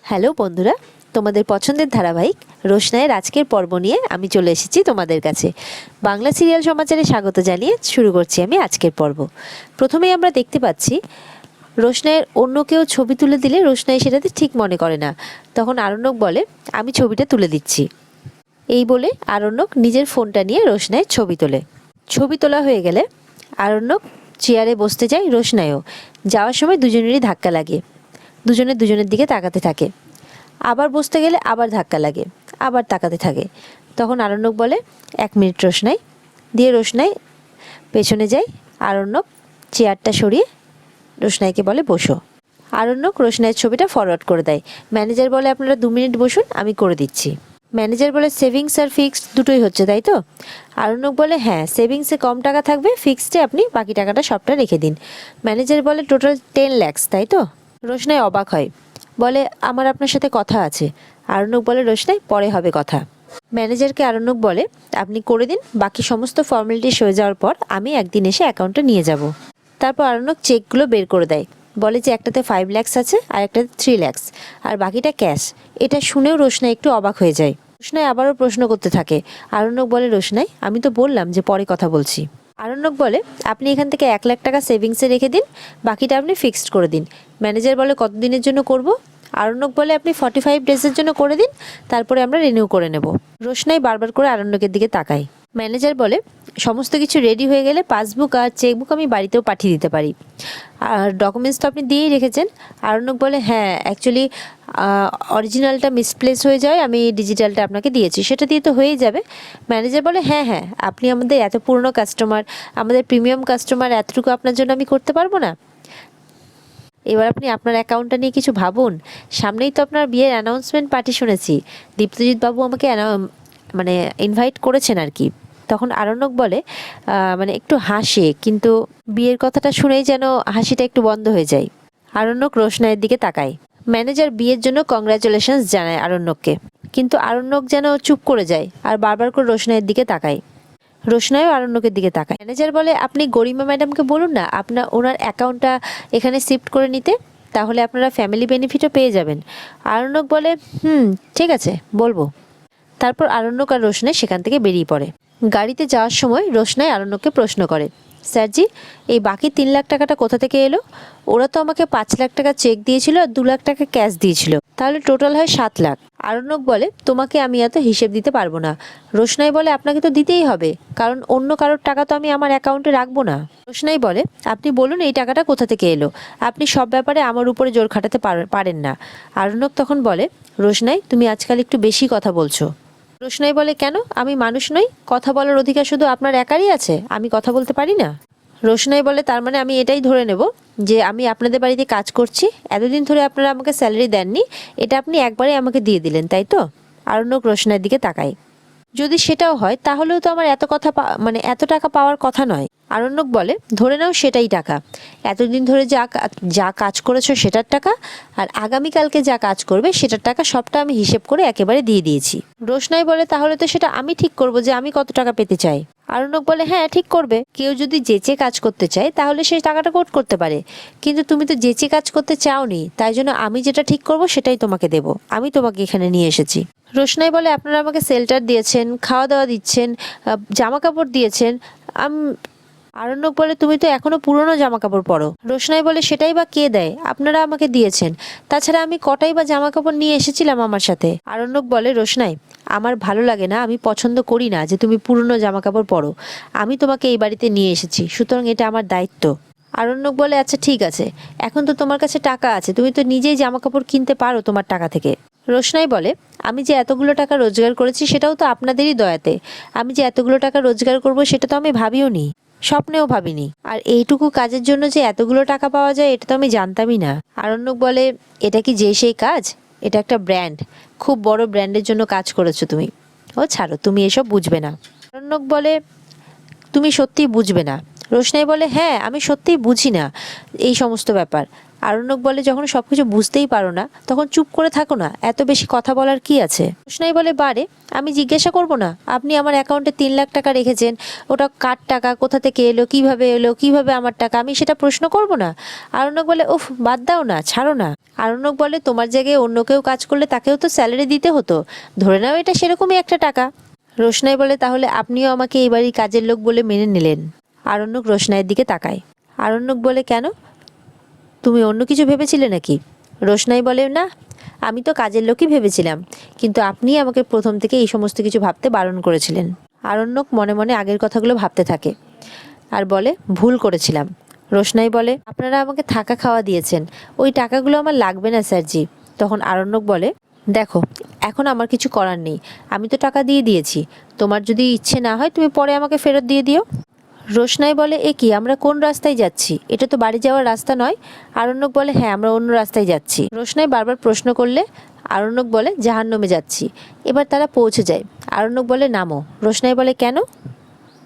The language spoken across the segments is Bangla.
হ্যালো বন্ধুরা, তোমাদের পছন্দের ধারাবাহিক রোশনাইয়ের আজকের পর্ব নিয়ে আমি চলে এসেছি তোমাদের কাছে। বাংলা সিরিয়াল সমাচারে স্বাগত জানিয়ে শুরু করছি আমি আজকের পর্ব। প্রথমেই আমরা দেখতে পাচ্ছি রোশনাইয়ের অন্য কেউ ছবি তুলে দিলে রোশনাই সেটাতে ঠিক মনে করে না। তখন আরণ্যক বলে, আমি ছবিটা তুলে দিচ্ছি। এই বলে আরণ্যক নিজের ফোনটা নিয়ে রোশনাইয়ের ছবি তোলে। ছবি তোলা হয়ে গেলে আরণ্যক চেয়ারে বসতে যায়, রোশনাইও যাওয়ার সময় দুজনেরই ধাক্কা লাগে। দুজনের দিকে তাকাতে থাকে। আবার বসতে গেলে আবার ধাক্কা লাগে, আবার তাকাতে থাকে। তখন আরণ্যক বলে, 1 মিনিট রোশনাই। দিয়ে রোশনাই পেছনে যায়। আরণ্যক চেয়ারটা সরিয়ে রোশনাইকে বলে, বসো। আরণ্যক রোশনাইয়ের ছবিটা ফরওয়ার্ড করে দেয়। ম্যানেজার বলে, আপনারা 2 মিনিট বসুন, আমি করে দিচ্ছি। ম্যানেজার বলে, সেভিংস আর ফিক্সড দুটোই হচ্ছে তাই তো? আরণ্যক বলে, হ্যাঁ, সেভিংসে কম টাকা থাকবে, ফিক্সডে আপনি বাকি টাকাটা সবটা রেখে দিন। ম্যানেজার বলে, টোটাল 10 লাখ তাই তো? রোশনাই অবাক হয়, বলে, আমার আপনার সাথে কথা আছে। আরণ্যক বলে, রোশনাই পরে হবে কথা। ম্যানেজারকে আরণ্যক বলে, আপনি করে দিন, বাকি সমস্ত ফর্মালিটিস হয়ে যাওয়ার পর আমি একদিন এসে অ্যাকাউন্টটা নিয়ে যাব। তারপর আরণ্যক চেকগুলো বের করে দেয়, বলে যে একটাতে 5 লাখ আছে আর একটাতে 3 লাখ আর বাকিটা ক্যাশ। এটা শুনেও রোশনাই একটু অবাক হয়ে যায়। রোশনাই আবারও প্রশ্ন করতে থাকে। আরণ্যক বলে, রোশনাই আমি তো বললাম যে পরে কথা বলছি। আরণ্যক বলে, আপনি এখান থেকে 1 লাখ টাকা সেভিংসে রেখে দিন, বাকিটা আপনি ফিক্সড করে দিন। ম্যানেজার বলে, কতদিনের জন্য করব? আরণ্যক বলে, আপনি 45 ডেজের জন্য করে দিন, তারপরে আমরা রিনিউ করে নেব। রোশনাই বারবার করে আরণ্যকের দিকে তাকায়। ম্যানেজার বলে, সমস্ত কিছু রেডি হয়ে গেলে পাসবুক আর চেকবুক আমি বাড়িতেও পাঠিয়ে দিতে পারি। আর ডকুমেন্টস তো আপনি দিয়েই রেখেছেন। আরণ্যক বলে, হ্যাঁ, অ্যাকচুয়ালি অরিজিনালটা মিসপ্লেস হয়ে যায়, আমি ডিজিটালটা আপনাকে দিয়েছি, সেটা দিয়ে তো হয়েই যাবে। ম্যানেজার বলে, হ্যাঁ হ্যাঁ, আপনি আমাদের এত পুরনো কাস্টমার, আমাদের প্রিমিয়াম কাস্টমার, এতটুকু আপনার জন্য আমি করতে পারবো না? এবার আপনি আপনার অ্যাকাউন্টটা নিয়ে কিছু ভাবুন। সামনেই তো আপনার বিয়ের অ্যানাউন্সমেন্ট পার্টি শুনেছি, দীপ্তজিৎ বাবু আমাকে মানে ইনভাইট করেছেন আর কি। তখন আরণ্যক বলে, মানে একটু হাসে, কিন্তু বিয়ের কথাটা শুনেই যেন হাসিটা একটু বন্ধ হয়ে যায়। আরণ্যক রোশনাইয়ের দিকে তাকায়। ম্যানেজার বিয়ের জন্য কংগ্রাচুলেশনস জানায় আরণ্যককে, কিন্তু আরণ্যক যেন চুপ করে যায় আর বারবার করে রোশনাইয়ের দিকে তাকায়। রোশনাইও আরণ্যকের দিকে তাকায়। ম্যানেজার বলে, আপনি গরিমা ম্যাডামকে বলুন না ওনার অ্যাকাউন্টটা এখানে শিফট করে নিতে, তাহলে আপনারা ফ্যামিলি বেনিফিটও পেয়ে যাবেন। আরণ্যক বলে, ঠিক আছে, বলবো। তারপর আরণ্যক আর রোশনাই সেখান থেকে বেরিয়ে পড়ে। গাড়িতে যাওয়ার সময় রোশনাই আরণ্যককে প্রশ্ন করে, স্যারজি, এই বাকি 3 লাখ টাকাটা কোথা থেকে এলো? ওরা তো আমাকে 5 লাখ টাকা চেক দিয়েছিল আর 2 লাখ টাকা ক্যাশ দিয়েছিল, তাহলে টোটাল হয় 7 লাখ। আরণ্যক বলে, তোমাকে আমি এত হিসেব দিতে পারবো না। রোশনাই বলে, আপনাকে তো দিতেই হবে, কারণ অন্য কারোর টাকা তো আমি আমার অ্যাকাউন্টে রাখবো না। রোশনাই বলে, আপনি বলুন এই টাকাটা কোথা থেকে এলো, আপনি সব ব্যাপারে আমার উপরে জোর খাটাতে পারেন না। আরণ্যক তখন বলে, রোশনাই তুমি আজকাল একটু বেশি কথা বলছো। রোশনাই বলে, কেন, আমি মানুষ নই? কথা বলার অধিকার শুধু আপনার একারই আছে, আমি কথা বলতে পারি না? রোশনাই বলে, তার মানে আমি এটাই ধরে নেব যে আমি আপনাদের বাড়িতে কাজ করছি, এতদিন ধরে আপনারা আমাকে স্যালারি দেননি, এটা আপনি একবারে আমাকে দিয়ে দিলেন তাই তো? আরণ্যক রোশনাইয়ের দিকে তাকায়। যদি সেটাও হয় তাহলেও তো আমার এত টাকা পাওয়ার কথা নয়। আরণ্যক বলে, ধরে নাও সেটাই টাকা। এতদিন ধরে যা কাজ করেছো সেটার টাকা, আর আগামীকালকে যা কাজ করবে সেটার টাকা, সবটা আমি হিসেব করে একেবারে দিয়ে দিয়েছি। রোশনাই বলে, তাহলে তো সেটা আমি ঠিক করব যে আমি কত টাকা পেতে চাই। আরণ্যক বলে, হ্যাঁ ঠিক করবে, কেউ যদি যেচে কাজ করতে চায় তাহলে সেই টাকাটা কোট করতে পারে, কিন্তু তুমি তো যেচে কাজ করতে চাওনি, তাই জন্য আমি যেটা ঠিক করব সেটাই তোমাকে দেব, আমি তোমাকে এখানে নিয়ে এসেছি। রোশনাই বলে, আপনারা আমাকে শেল্টার দিয়েছেন, খাওয়া দাওয়া দিচ্ছেন, জামা কাপড় দিয়েছেন। আরণ্যক বলে, তুমি তো এখনো পুরনো জামা কাপড় পরো। রোশনাই বলে, সেটাই বা কে দেয়, আপনারা আমাকে দিয়েছেন, তাছাড়া আমি কটাই বা জামা কাপড় নিয়ে এসেছিলাম আমার সাথে। আরণ্যক বলে, রোশনাই, আমার ভালো লাগে না, আমি পছন্দ করি না যে তুমি পুরনো জামা কাপড় পরো, আমি তোমাকে এই বাড়িতে নিয়ে এসেছি, সুতরাং এটা আমার দায়িত্ব। আরণ্যক বলে, আচ্ছা ঠিক আছে, এখন তো তোমার কাছে টাকা আছে, তুমি তো নিজেই জামা কাপড় কিনতে পারো তোমার টাকা থেকে। রোশনাই বলে, আমি যে এতগুলো টাকা রোজগার করেছি সেটাও তো আপনাদেরই দয়াতে, আমি যে এতগুলো টাকা রোজগার করব সেটা তো আমি ভাবিও নি, স্বপ্নেও ভাবিনি, আর এইটুকু কাজের জন্য যে এতগুলো টাকা পাওয়া যায় এটা তো আমি জানতামই না। আরণ্যক বলে, এটা কি যে সেই কাজ? এটা একটা ব্র্যান্ড, খুব বড় ব্র্যান্ডের জন্য কাজ করেছো তুমি। ও ছাড়ো, তুমি এসব বুঝবে না। আরণ্যক বলে, তুমি সত্যিই বুঝবে না। রোশনাই বলে, হ্যাঁ আমি সত্যিই বুঝি না এই সমস্ত ব্যাপার। আরণ্যক বলে, যখন সবকিছু বুঝতেই পারো না তখন চুপ করে থাকো না, এত বেশি কথা বলার কি আছে? রোশনাই বলে, বারে আমি জিজ্ঞাসা করব না? আপনি আমার অ্যাকাউন্টে 3 লাখ টাকা রেখেছেন, ওটা কার টাকা, কোথা থেকে এলো, কিভাবে আমার টাকা, আমি সেটা প্রশ্ন করব না? আরণ্যক বলে, উফ বাদ দাও না, ছাড়ো না। আরণ্যক বলে, তোমার জায়গায় অন্য কেউ কাজ করলে তাকেও তো স্যালারি দিতে হতো, ধরে নাও এটা সেরকমই একটা টাকা। রোশনাই বলে, তাহলে আপনিও আমাকে এই বাড়ির কাজের লোক বলে মেনে নিলেন? আরণ্যক রোশনাইয়ের দিকে তাকায়। আরণ্যক বলে, কেন, তুমি অন্য কিছু ভেবেছিলে নাকি? রোশনাই বলে, না আমি তো কাজের লোকই ভেবেছিলাম, কিন্তু আপনি আমাকে প্রথম থেকে এই সমস্ত কিছু ভাবতে বারণ করেছিলেন। আরণ্যক মনে মনে আগের কথাগুলো ভাবতে থাকে আর বলে, ভুল করেছিলাম। রোশনাই বলে, আপনারা আমাকে থাকা খাওয়া দিয়েছেন, ওই টাকাগুলো আমার লাগবে না স্যারজি। তখন আরণ্যক বলে, দেখো এখন আমার কিছু করার নেই, আমি তো টাকা দিয়ে দিয়েছি, তোমার যদি ইচ্ছে না হয় তুমি পরে আমাকে ফেরত দিয়ে দিও। রোশনাই বলে, এ কি, আমরা কোন রাস্তায় যাচ্ছি? এটা তো বাড়ি যাওয়ার রাস্তা নয়। আরণ্যক বলে, হ্যাঁ আমরা অন্য রাস্তায় যাচ্ছি। রোশনাই বারবার প্রশ্ন করলে আরণ্যক বলে, জাহান্নামে যাচ্ছি। এবার তারা পৌঁছে যায়। আরণ্যক বলে, নামো। রোশনাই বলে, কেন?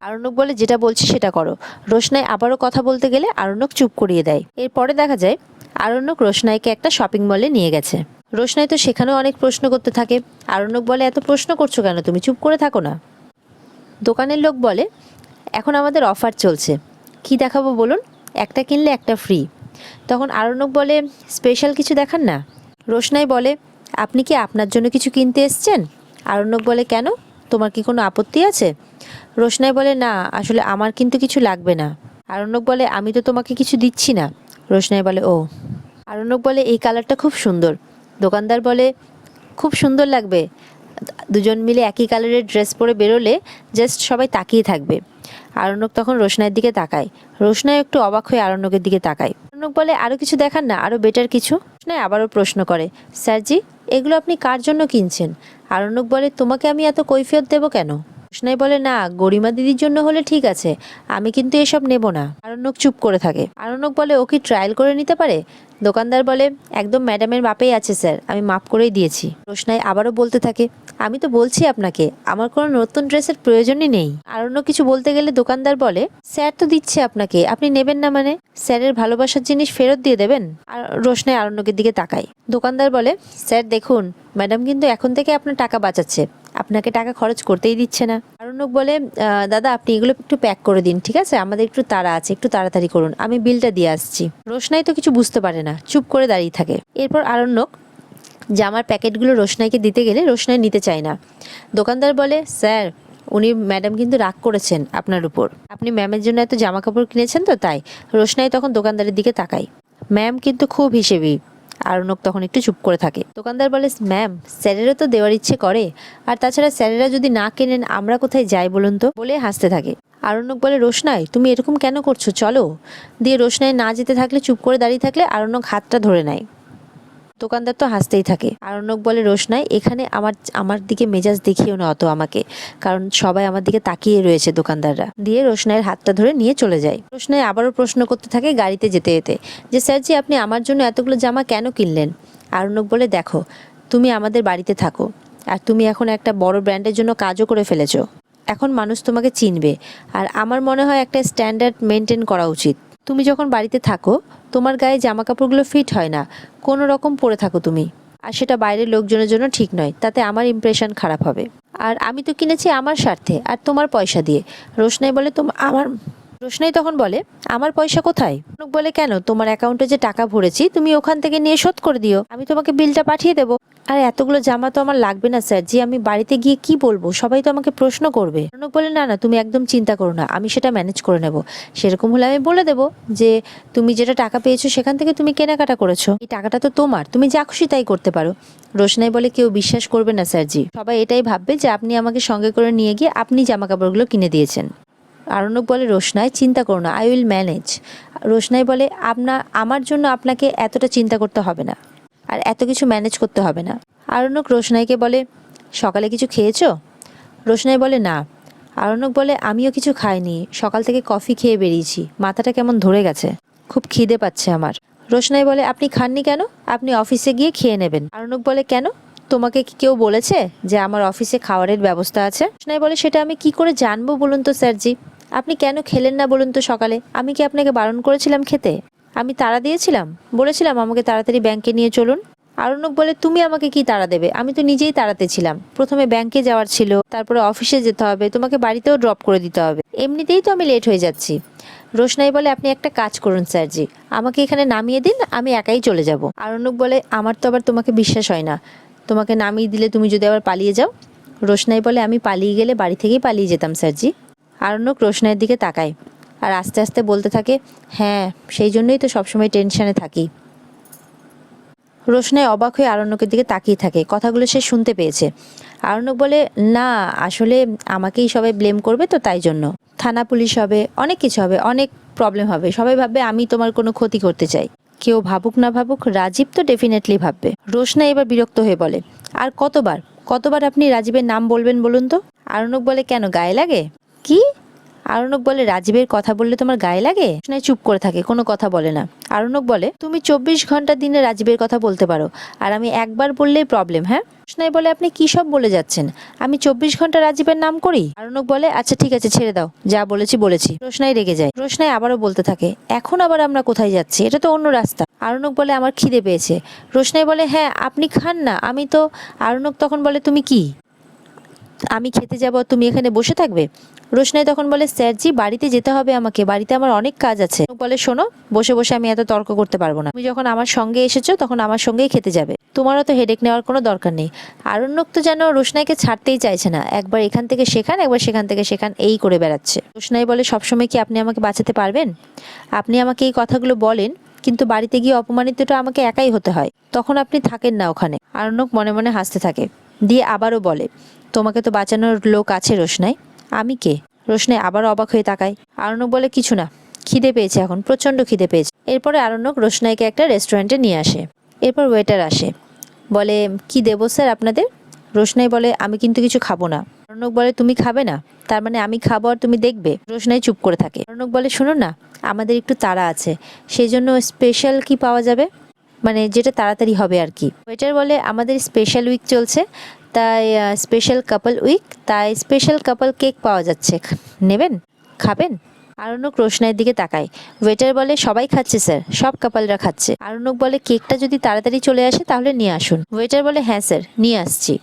আরণ্যক বলে, যেটা বলছি সেটা করো। রোশনাই আবারও কথা বলতে গেলে আরণ্যক চুপ করিয়ে দেয়। এরপরে দেখা যায় আরণ্যক রোশনাইকে একটা শপিং মলে নিয়ে গেছে। রোশনাই তো সেখানেও অনেক প্রশ্ন করতে থাকে। আরণ্যক বলে, এত প্রশ্ন করছো কেন, তুমি চুপ করে থাকো না। দোকানের লোক বলে, এখন আমাদের অফার চলছে, কি দেখাবো বলুন, একটা কিনলে একটা ফ্রি। তখন আরণ্যক বলে, স্পেশাল কিছু দেখান না। রোশনাই বলে, আপনি কি আপনার জন্য কিছু কিনতে এসছেন? আরণ্যক বলে, কেন, তোমার কি কোনো আপত্তি আছে? রোশনাই বলে, না আসলে আমার কিন্তু কিছু লাগবে না। আরণ্যক বলে, আমি তো তোমাকে কিছু দিচ্ছি না। রোশনাই বলে, ও। আরণ্যক বলে, এই কালারটা খুব সুন্দর। দোকানদার বলে, খুব সুন্দর লাগবে, দুজন মিলে একই কালারের ড্রেস পরে বেরোলে জাস্ট সবাই তাকিয়ে থাকবে। আরণ্যক তখন রোশনাইয়ের দিকে তাকায়। রোশনাই একটু অবাক হয়ে আরণ্যকের দিকে তাকায়। আরণ্যক বলে, আরও কিছু দেখান না, আরও বেটার কিছু। রোশনাই আবারও প্রশ্ন করে, স্যারজি এগুলো আপনি কার জন্য কিনছেন? আরণ্যক বলে, তোমাকে আমি এত কৈফিয়ত দেবো কেন? রোশনাই বলে, না গরিমা দিদির জন্য হলে ঠিক আছে, আমি কিন্তু এসব নেব না। আরণ্যক চুপ করে থাকে। আরণ্যক বলে, ও কি ট্রায়াল করে নিতে পারে? দোকানদার বলে, একদম ম্যাডামের মাপেই আছে স্যার, আমি মাপ করেই দিয়েছি। রোশনাই আবারও বলতে থাকে, আমি তো বলছি আপনাকে আমার কোনো নতুন ড্রেসের প্রয়োজনই নেই। আরণ্যক কিছু বলতে গেলে দোকানদার বলে, স্যার তো দিচ্ছে আপনাকে, আপনি নেবেন না মানে? স্যারের ভালোবাসার জিনিস ফেরত দিয়ে দেবেন? আর রোশনাই আরণ্যকের দিকে তাকায়। দোকানদার বলে, স্যার দেখুন ম্যাডাম কিন্তু এখন থেকে আপনার টাকা বাঁচাচ্ছে, আপনাকে টাকা খরচ করতেই দিচ্ছে না। আরণ্যক বলে, দাদা আপনি এগুলো একটু প্যাক করে দিন, ঠিক আছে, আমাদের একটু তাড়া আছে, একটু তাড়াতাড়ি করুন, আমি বিলটা দিয়ে আসছি। রোশনাই তো কিছু বুঝতে পারে না, চুপ করে দাঁড়িয়ে থাকে। এরপর আরণ্যক জামার প্যাকেটগুলো রোশনাইকে দিতে গেলে রোশনাই নিতে চায় না। দোকানদার বলে, স্যার উনি ম্যাডাম কিন্তু রাগ করেছেন আপনার উপর, আপনি ম্যামের জন্য এত জামা কাপড় কিনেছেন তো তাই। রোশনাই তখন দোকানদারের দিকে তাকায়। ম্যাম কিন্তু খুব হিসেবি। আরণ্যক তখন একটু চুপ করে থাকে। দোকানদার বলে, ম্যাম স্যারেরও তো দেওয়ার ইচ্ছে করে, আর তাছাড়া স্যারেরা যদি না কেনেন আমরা কোথায় যাই বলুন তো, বলে হাসতে থাকে। আরণ্যক বলে, রোশনাই তুমি এরকম কেন করছো, চলো। দিয়ে রোশনাই না যেতে থাকলে, চুপ করে দাঁড়িয়ে থাকলে আরণ্যক হাতটা ধরে নেয়। দোকানদার তো হাসতেই থাকে। আরণ্যক বলে, রোশনাই এখানে আমার দিকে মেজাজ দেখিও না অত আমাকে, কারণ সবাই আমার দিকে তাকিয়ে রয়েছে দোকানদাররা। দিয়ে রোশনাইয়ের হাতটা ধরে নিয়ে চলে যায়। রোশনাই আবারও প্রশ্ন করতে থাকে গাড়িতে যেতে যেতে, যে স্যারজি আপনি আমার জন্য এতগুলো জামা কেন কিনলেন? আরণ্যক বলে, দেখো তুমি আমাদের বাড়িতে থাকো, আর তুমি এখন একটা বড় ব্র্যান্ডের জন্য কাজও করে ফেলেছো, এখন মানুষ তোমাকে চিনবে, আর আমার মনে হয় একটা স্ট্যান্ডার্ড মেনটেন করা উচিত। তুমি যখন বাড়িতে থাকো তোমার গায়ে জামা কাপড়গুলো ফিট হয় না, কোনো রকম পরে থাকো তুমি, আর সেটা বাইরের লোকজনের জন্য ঠিক নয়, তাতে আমার ইমপ্রেশন খারাপ হবে। আর আমি তো কিনেছি আমার স্বার্থে আর তোমার পয়সা দিয়ে। রোশনাই বলে, রোশনাই তখন বলে, আমার পয়সা কোথায়? আরণ্যক বলে, কেন, তোমার অ্যাকাউন্টে যে টাকা ভরেছি তুমি ওখান থেকে নিয়ে শোধ করে দিও, আমি তোমাকে বিলটা পাঠিয়ে দেবো। আর এতগুলো জামা তো আমার লাগবে না স্যার জি, আমি বাড়িতে গিয়ে কি বলবো, সবাই তো আমাকে প্রশ্ন করবে। আরণ্যক বলে, না না তুমি একদম চিন্তা করো না, আমি সেটা ম্যানেজ করে নেব। সেরকম হলে আমি বলে দেবো যে তুমি যেটা টাকা পেয়েছো সেখান থেকে তুমি কেনাকাটা করেছো, এই টাকাটা তো তোমার, তুমি যা খুশি তাই করতে পারো। রোশনাই বলে, কেউ বিশ্বাস করবে না স্যার জি, সবাই এটাই ভাববে যে আপনি আমাকে সঙ্গে করে নিয়ে গিয়ে আপনি জামা কাপড়গুলো কিনে দিয়েছেন। আরণ্যক বলে, রোশনাই চিন্তা করো না, আই উইল ম্যানেজ। রোশনাই বলে, আমার জন্য আপনাকে এতটা চিন্তা করতে হবে না, আর এত কিছু ম্যানেজ করতে হবে না। আরণ্যক রোশনাইকে বলে, সকালে কিছু খেয়েছো? রোশনাই বলে, না। আরণ্যক বলে, আমিও কিছু খাইনি, সকাল থেকে কফি খেয়ে বেরিয়েছি, মাথাটা কেমন ধরে গেছে, খুব খিদে পাচ্ছে আমার। রোশনাই বলে, আপনি খাননি কেন, আপনি অফিসে গিয়ে খেয়ে নেবেন। আরণ্যক বলে, কেন, তোমাকে কি কেউ বলেছে যে আমার অফিসে খাবারের ব্যবস্থা আছে? রোশনাই বলে, সেটা আমি কি করে জানবো বলুন তো স্যারজি, আপনি কেন খেলেন না বলুন তো সকালে? আমি কি আপনাকে বারণ করেছিলাম খেতে? আমি তাড়া দিয়েছিলাম, বলেছিলাম আমাকে তাড়াতাড়ি ব্যাংকে নিয়ে চলুন। আরণ্যক বলে, তুমি আমাকে কি তাড়া দেবে? আমি তো নিজেই তাড়াতে ছিলাম। প্রথমে ব্যাংকে যাওয়ার ছিল, তারপরে অফিসে যেতে হবে, তোমাকে বাড়িতেও ড্রপ করে দিতে হবে, এমনিতেই তো আমি লেট হয়ে যাচ্ছি। রোশনাই বলে, আপনি একটা কাজ করুন স্যারজি, আমাকে এখানে নামিয়ে দিন, আমি একাই চলে যাব। আরণ্যক বলে, আমার তো আবার তোমাকে বিশ্বাস হয় না, তোমাকে নামিয়ে দিলে তুমি যদি আবার পালিয়ে যাও। রোশনাই বলে, আমি পালিয়ে গেলে বাড়ি থেকেই পালিয়ে যেতাম স্যারজি। আরণ্যক রোশনাইয়ের দিকে তাকায় আর আস্তে আস্তে বলতে থাকে, হ্যাঁ সেই জন্যই তো সবসময় টেনশনে থাকি। রোশনাই অবাক হয়ে আরণ্যকের দিকে তাকিয়ে থাকে, কথাগুলো সে শুনতে পেয়েছে। আরণ্যক বলে, না আসলে আমাকেই সবাই ব্লেম করবে তো তাই জন্য। থানা পুলিশ হবে, অনেক কিছু হবে, অনেক প্রবলেম হবে, সবাই ভাববে আমি তোমার কোনো ক্ষতি করতে চাই। কেউ ভাবুক না ভাবুক, রাজীব তো ডেফিনেটলি ভাববে। রোশনাই এবার বিরক্ত হয়ে বলে, আর কতবার কতবার আপনি রাজীবের নাম বলবেন বলুন তো? আরণ্যক বলে, কেন গায়ে লাগে? কি? আরণ্যক বলে, রাজীবের কথা বললে তোমার গায়ে লাগে? রোশনাই চুপ করে থাকে, কোনো কথা বলে না। আরণ্যক বলে, তুমি 24 ঘন্টা দিনে রাজীবের কথা বলতে পারো, আর আমি একবার বললেই প্রবলেম? হ্যাঁ। রোশনাই বলে, আপনি কি সব বলে যাচ্ছেন? আমি 24 ঘন্টা রাজীবের নাম করি? আরণ্যক বলে, আচ্ছা ঠিক আছে ছেড়ে দাও, যা বলেছি বলেছি। রোশনাই রেগে যায়। রোশনাই আবারও বলতে থাকে, এখন আবার আমরা কোথায় যাচ্ছি? এটা তো অন্য রাস্তা। আরণ্যক বলে, আমার খিদে পেয়েছে। রোশনাই বলে, হ্যাঁ আপনি খান না, আমি তো। আরণ্যক তখন বলে, তুমি কি, আমি খেতে যাব তুমি এখানে বসে থাকবে? রোশনাই তখন বলে, স্যারজি বাড়িতে যেতে হবে আমাকে, বাড়িতে আমার অনেক কাজ আছে। বলে, শোনো, বসে বসে আমি এত তর্ক করতে পারবো না, তুমি যখন আমার সঙ্গে এসেছো তখন আমার সঙ্গেই খেতে যাবে, তোমারও তো হেডেক নেওয়ার কোনো দরকার নেই। আরণ্যক তো যেন রোশনাইকে ছাড়তেই চাইছে না, একবার এখান থেকে সেখান, একবার সেখান থেকে সেখান, এই করে বেড়াচ্ছে। রোশনাই বলে, সবসময় কি আপনি আমাকে বাঁচাতে পারবেন? আপনি আমাকে এই কথাগুলো বলেন, কিন্তু বাড়িতে গিয়ে অপমানিতটা আমাকে একাই হতে হয়, তখন আপনি থাকেন না ওখানে। আরণ্যক মনে মনে হাসতে থাকে, দিয়ে আবারও বলে, তোমাকে তো বাঁচানোর লোক আছে রোশনাই। আমি কে? রোশনাই আবার অবাক হয়ে তাকায়। আরণ্যক বলে, কিছু না, খিদে পেয়েছে, এখন প্রচণ্ড খিদে পেয়েছে। এরপরে আরণ্যক রোশনাইকে একটা রেস্টুরেন্টে নিয়ে আসে। এরপর ওয়েটার আসে, বলে, কি দেবো স্যার আপনাদের? রোশনাই বলে, আমি কিন্তু কিছু খাবো না। আরণ্যক বলে, তুমি খাবে না? তার মানে আমি খাবো আর তুমি দেখবে? রোশনাই চুপ করে থাকে। আরণ্যক বলে, শুনো না, আমাদের একটু তাড়া আছে, সেই জন্য স্পেশাল কি পাওয়া যাবে, মানে যেটা তাড়াতাড়ি হবে আর কি। ওয়েটার বলে, আমাদের স্পেশাল উইক চলছে, তাই স্পেশাল কাপল উইক, তাই স্পেশাল কাপল কেক পাওয়া যাচ্ছে, নেবেন? খাবেন? আরণ্যক রোশনাইয়ের দিকে তাকায়। ওয়েটার বলে, সবাই খাচ্ছে স্যার, সব কাপলরা খাচ্ছে। আরণ্যক বলে, কেকটা যদি তাড়াতাড়ি চলে আসে তাহলে নিয়ে আসুন। ওয়েটার বলে, হ্যাঁ স্যার নিয়ে আসছি,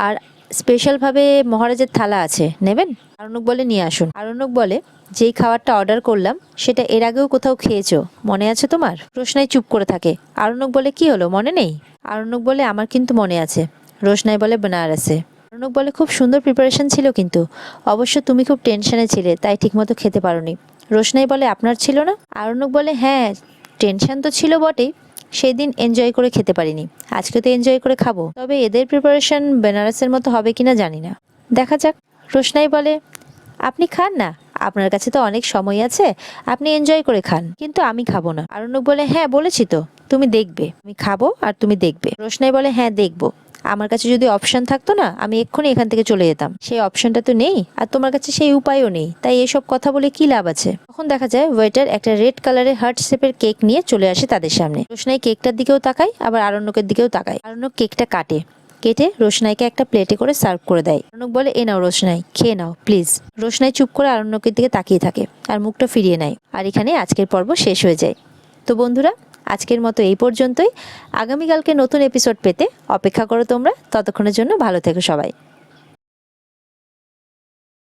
আর স্পেশালভাবে মহারাজের থালা আছে, নেবেন? আরণ্যক বলে, নিয়ে আসুন। আরণ্যক বলে, যেই খাবারটা অর্ডার করলাম সেটা এর আগেও কোথাও খেয়েছো, মনে আছে তোমার? রোশনাই চুপ করে থাকে। আরণ্যক বলে, কি হলো, মনে নেই? আরণ্যক বলে, আমার কিন্তু মনে আছে। রোশনাই বলে, বেনারসে। আরণ্যক বলে, খুব সুন্দর প্রিপারেশন ছিল, কিন্তু অবশ্য তুমি খুব টেনশনে ছিলে তাই ঠিকমতো খেতে পারোনি। রোশনাই বলে, আপনার ছিল না? আরণ্যক বলে, হ্যাঁ টেনশন তো ছিল বটেই, সেই দিন এনজয় করে খেতে পারিনি, আজকে তো এনজয় করে খাবো, তবে এদের প্রিপারেশন বেনারসের মতো হবে কিনা জানি না, দেখা যাক। রোশনাই বলে, আপনি খান না, আপনার কাছে তো অনেক সময় আছে, আপনি এনজয় করে খান, কিন্তু আমি খাবো না। আরণ্যক বলে, হ্যাঁ বলেছি তো, তুমি দেখবে, আমি খাবো আর তুমি দেখবে। রোশনাই বলে, হ্যাঁ দেখবো, আমার কাছে যদি অপশন থাকতো না আমি এক্ষুনি এখান থেকে চলে যেতাম, সেই অপশনটা তো নেই, আর তোমার কাছে সেই উপায়ও নেই, তাই এসব কথা বলে কি লাভ আছে। তখন দেখা যায় ওয়েটার একটা রেড কালারের হার্ট শেপের কেক নিয়ে চলে আসে তাদের সামনে। রোশনাই কেকটার দিকেও তাকায়, আবার আরণ্যকের দিকেও তাকায়। আরণ্যক কেকটা কাটে, কেটে রোশনাইকে একটা প্লেটে করে সার্ভ করে দেয়। আরণ্যক বলে, এ নাও রোশনাই, খেয়ে নাও প্লিজ। রোশনাই চুপ করে আরণ্যকের দিকে তাকিয়ে থাকে আর মুখটা ফিরিয়ে নেয়। আর এখানে আজকের পর্ব শেষ হয়ে যায়। তো বন্ধুরা, আজকের মতো এই পর্যন্তই। আগামীকালকে নতুন এপিসোড পেতে অপেক্ষা করো তোমরা, ততক্ষণের জন্য ভালো থেকো সবাই।